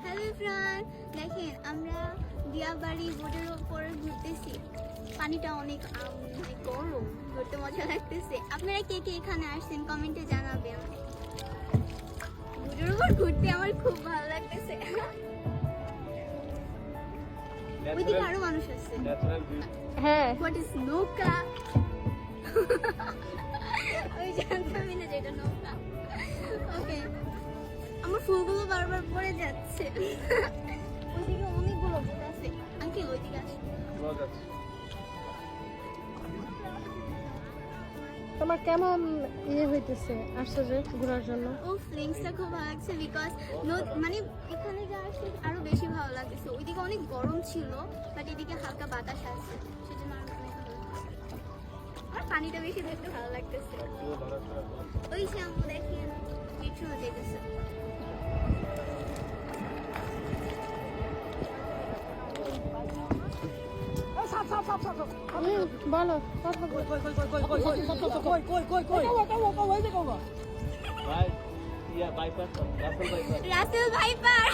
Hello friend, দেখেন আমরা দিয়াবাড়ি বোটের উপর ঘুরতেছি। পানিটা অনেক গরম, ঘুরতে মজা লাগতেছে। আপনারা কে কে এখানে আসছেন কমেন্টে জানাবেন। বোটের উপর ঘুরতে আমার খুব ভালো লাগতেছে। ওইদিকে আরো মানুষ আছে। হ্যাঁ, হোয়াট ইজ নৌকা? ওই জানতামই না যেটা নৌকা। ওকে, আমার ফুলগুলো বারবার পড়ে যাচ্ছে। ওইদিকে অনেকগুলো বোট আছে। আঙ্কেল ওইদিকে আসে। তোমার কেমন হইতেছে আসছে যে ঘোরার জন্য? ও ফিলিংসটা খুব ভালো লাগছে বিকজ মানে এখানে যা আসছে আরো বেশি ভালো লাগতেছে। ওইদিকে অনেক গরম ছিল বাট এদিকে হালকা বাতাস আসছে, সেজন্য আরো অনেক ভালো লাগছে। আর পানিটা বেশি দেখতে ভালো লাগতেছে। ওই যে আমি দেখেন পিছনে যেতেছে। বলো কথা বলো। Russell viper.